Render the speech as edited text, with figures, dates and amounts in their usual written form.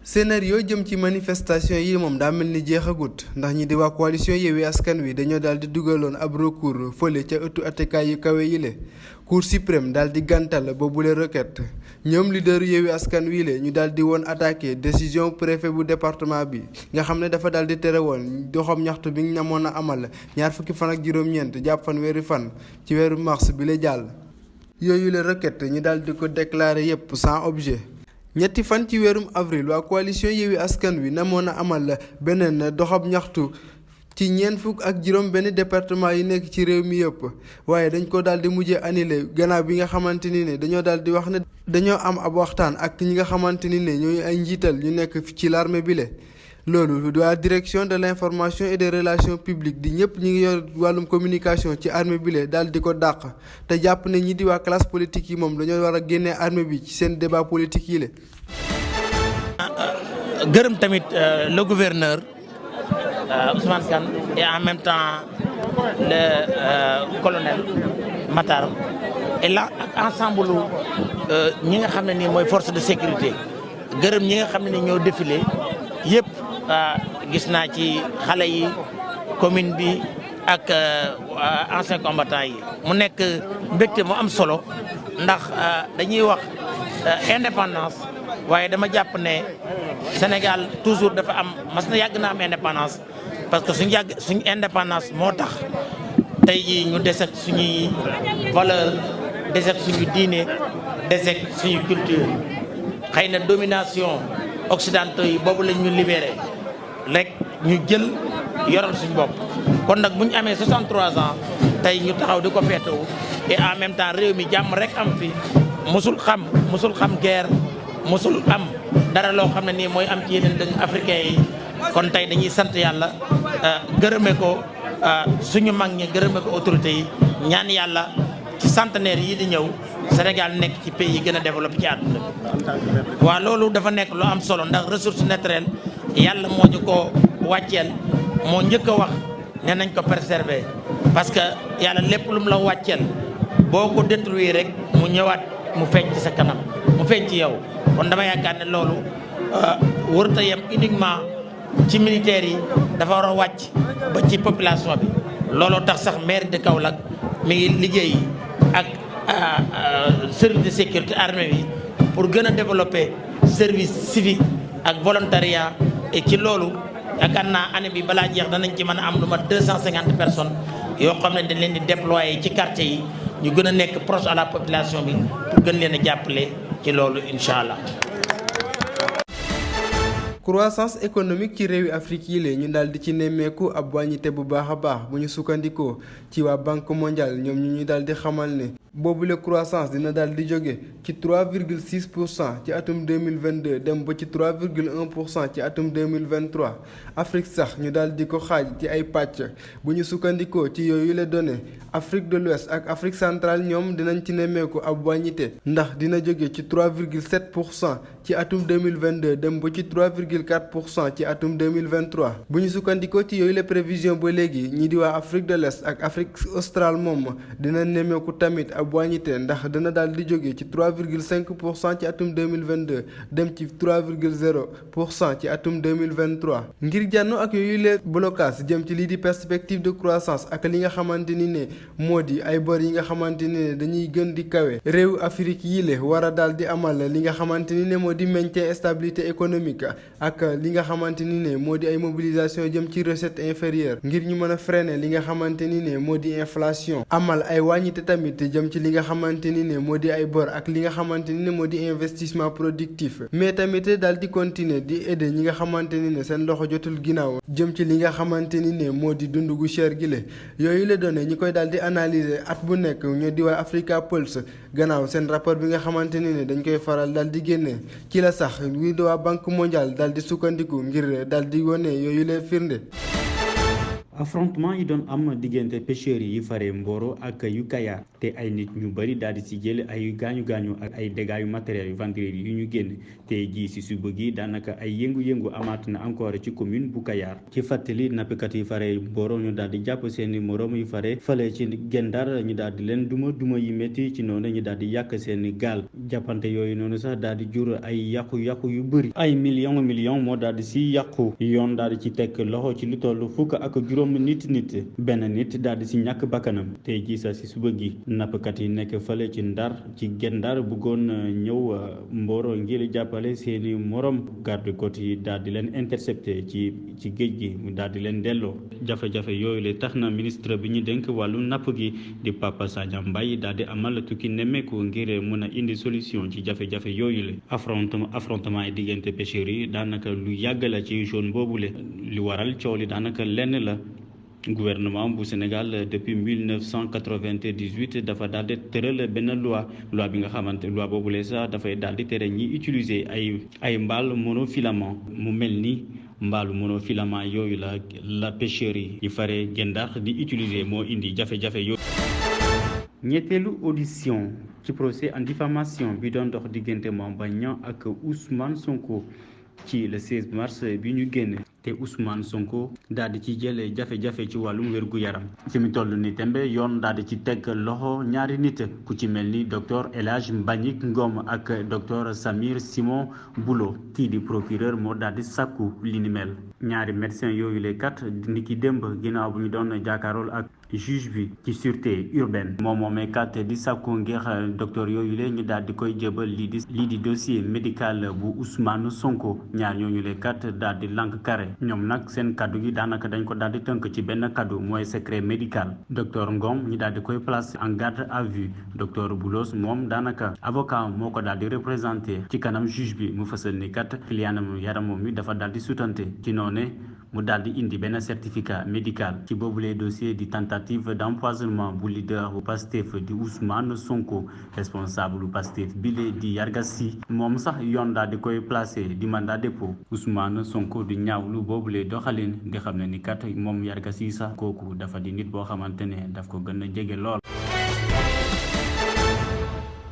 scénario jëm ci manifestation yi moom daa mel ni jeexagut ndax ñi di waa coalition Yewwi Askan Wi dañoo daal di dugaloon ab recours fële ca ëttu attekaay yu kawe yile cour suprême daal di gàntal boobule requête ñoom leader Yewwi Askan Wi le ñu daal di woon attaqué décision préfet bu département bi nga xam ne dafa daal di tere woon doxam ñaxtu bi nga namoon a amal ñaar fukki fan ak juróom-ñeent jàpp fanweeri fan ci weeru mars bi la jàll. yooyu la requête ñu daal di ko déclaré yépp sans objet. ñetti fan ci weerum avril waa coalition Yewwi Askan Wi namoon a amal beneen doxab ñaxtu ci ñeent fukk ak juróom benn département yi nekk ci réew mi yëpp waaye dañ ko daal di mujjee annulé gannaaw bi nga xamante ni ne dañoo daal di wax ne dañoo am ab waxtaan ak ñi nga xamante ni ne ñooy ay njiital ñu nekk ci l'armée bi le loolu waa direction de l'information et des relations publiques di ñëpp ñi ngi yor wàllum communication ci armée bi le daal di ko dàq te jàpp ne ñi di waa classe politique yi moom dañoo war a génnee armée bi ci seen débat politique yi le gërëm tamit le gouverneur Ousmane Kane et en même temps le colonel Matar et là ak ensemble ñi nga xam ne nii mooy force de sécurité gërëm ñi nga xam ne ni ñoo défilé yëpp gis naa ci xale yi commune bi ak anciens combattants yi mu nekk mbégte mu am solo ndax dañuy wax indépendance waaye dama jàpp ne Sénégal toujours dafa am mas na yàgg na am indépendance parce que suñu indépendance moo tax tey jii ñu deset suñuy valeur deset suñu diine deset suñu culture xëy na domination occidentaux yi boobu lañ ñu libéré rek ñu jël yoral suñu bopp kon nag bu ñu amee 63 ans tey ñu taxaw di ko feetewu et en même temps réew mi jàmm rek am fi musul xam guerre musul am dara loo xam ne nii mooy am ci yeneen dëkk africain yi kon tey dañuy sant yàlla gërëme ko suñu mag ñi gërëme ko autorité yi ñaan yàlla ci centenaire yi di ñëw Sénégal nekk ci pays yi gën a développé ci àdduna bi waaw loolu dafa nekk lu am solo ndax ressource naturelle yàlla moo ñu ko wàcceel moo njëkk a wax ne nañ ko préserver parce que yàlla lépp lu mu la wàcceel boo ko détruire rek mu ñëwaat mu feeñ ci sa kanam mu feeñ ci yow kon dama yaakaar ne loolu warut a yem uniquement ci militaires yi dafa war a wàcc ba ci population bi looloo tax sax maire de Kaolack mi ngi liggéey ak service de sécurité armée bi pour gën a développer service civique ak volontariat et ci loolu yaakaar naa année bi balaa jeex danañ ci mën a am lu mat 250 personnes yoo xam ne dañ leen di déployer ci quartier yi ñu gën a nekk proche à la population bi pour gën leen a jàppale ci loolu incha allah. croissance économique ci réewi Afrique yi lee ñu daal di ci nemmeeku ab wàññite bu baax a baax bu ñu sukkandikoo ci waa banque mondiale ñoom ñu daal di xamal ne boobule croissance dina daal di jóge ci 3,6% ci atum 2022 dem ba ci 3,1% ci atum 2023 Afrique sax ñu daal di ko xaaj ci ay pàcc bu ñu sukkandikoo ci yooyu la données Afrique de l'Ouest ak Afrique centrale ñoom dinañ ci nemmeeku ab wàññite ndax dina jóge ci 3,7% ci atum 2022 dem ba ci 3,4% ci atum 2023 bu ñu sukkandikoo ci yooyu la prévision ba léegi ñi di waa Afrique de l'Est ak Afrique australe moom dina nemmeeku tamit ab wàññite ndax dana daal di jóge ci 3,5% ci atum 2022 dem ci 3,0% ci atum 2023 ngir jànnoo ak yooyu la blocage jëm ci lii di perspective de croissance ak li nga xamante ni ne moo di ay bor yi nga xamante ni ne dañuy gën di kawe réew Afrique yi le war a daal di amal li nga xamante ni ne moo di maintien stabilité économique ak li nga xamante ni ne moo di ay mobilisation jëm ci recette inférieure ngir ñu mën a freiner li nga xamante ni ne moo di inflation amal ay wàññite tamit jëm ci li nga xamante ni ne moo di ay bor ak li nga xamante ni ne moo di investissement productif mais tamit daal di continuer di aider ñi nga xamante ni ne seen loxo jotul ginnaaw jëm ci li nga xamante ni ne moo di dund gu cher gi le yooyu la donné ñi koy daal di analyser at bu nekk ñoo di waa Africa Pulse gannaaw seen rapport bi nga xamante ni ne dañ koy faral daal di génne ci la sax wi di waa banque mondiale daal di sukkandiku ngir daal di wone yooyu la firnde. affrontement yi doon am diggante pêcheurs yi fare Mboro ak yu Kayar te ay nit ñu bëri daal di si jël ay gaañu-gaañu ak ay dégâts yu matériels yu vendredi yu ñu génn te ji si suba gi daanaka ay yëngu-yëngu amaat na encore ci commune bu Kayar ci fàttali nappkat yi fare Mboro ñu daal di jàpp seeni morom yu fare fale ci Gendar ñu daal di leen duma yi métti ci noonu ñu daal di yàq seeni gaal jàppante yooyu noonu sax daal di jur ay yàqu-yàqu yu bëri ay millions moo daal di si yàqu yoon daal di ci teg loxo ci lu toll fukk ak juróom nit benn nit daal di si ñàkk bakkanam tey jii sax si suba gi nappkat yi nekk fale ci Ndar ci Gendar bëggoon ñëw Mboro ngir jàppale seeni morom garde côte yi daal di leen intercepté ci géej gi mu daal di leen delloo jafe-jafe yooyu la tax na ministre bi ñu dénk wàllu napp gi di Papa Sadia Mbaye daal di amal tukki nemmeeku ngir mun a indi solution ci jafe-jafe yooyu la affrontement yi diggante pêcheurs yi daanaka lu yàgg la ci zone boobule li waral coow li daanaka lenn la gouvernement bu Sénégal depuis 1998 dafa daal di tëral benn loi bi nga xamante loi boobule sax dafay daal di tere ñi utiliser ay mbaal monofilament mu mel ni mbaalu monofilament yooyu la pêcheurs yi fare Gendar di utiliser moo indi jafe-jafe yooyu. ñetteelu audition ci procès en diffamation bi doon dox diggante Mame Mbaye Niang ak Ousmane Sonko ci le 16 mars bi ñu génn te Ousmane Sonko daal di ci jëlee jafe-jafe ci wàllum wér-gu-yaram ci mi toll ni tembe yoon daal di ci teg loxo ñaari nit ku ci mel ni docteur El Hadj Mbagnick Ngom ak docteur Samir Simon Boulo kii di procureur moo daal di sàkku li ni mel ñaari médecin yooyu le kat ni ki démb ginnaaw bu ñu doon jàkkaarool ak juge bi ci sûreté urbaine moomee kat di sàkku ngir docteur yooyu le ñu daal di koy jëbal lii di dossier médical bu Ousmane Sonko ñaar ñooñu le kat daal di lank carré ñoom nag seen kaddu gi daanaka dañ ko daal di tënk ci benn kaddu mooy secret médical docteur Ngom ñu daal di koy placer en garde à vue docteur Boulos moom daanaka avocat moo ko daal di représenté ci kanam juge bi mu fësal ni kat clientam yaramam mi dafa daal di sutante ci noone mu daal di indi benn certificat médical ci boobulee dossier di tentative d'empoisonnement bu leader bu Pastef di Ousmane Sonko responsable bu Pastef bile di Yarga Sy moom sax yoon daal di koy placé di mandat dépôt Ousmane Sonko di ñaawlu boobulee doxalin di xam ne ni kat moom Yarga Sy sax kooku dafa di nit boo xamante ne daf ko gën a jege lool.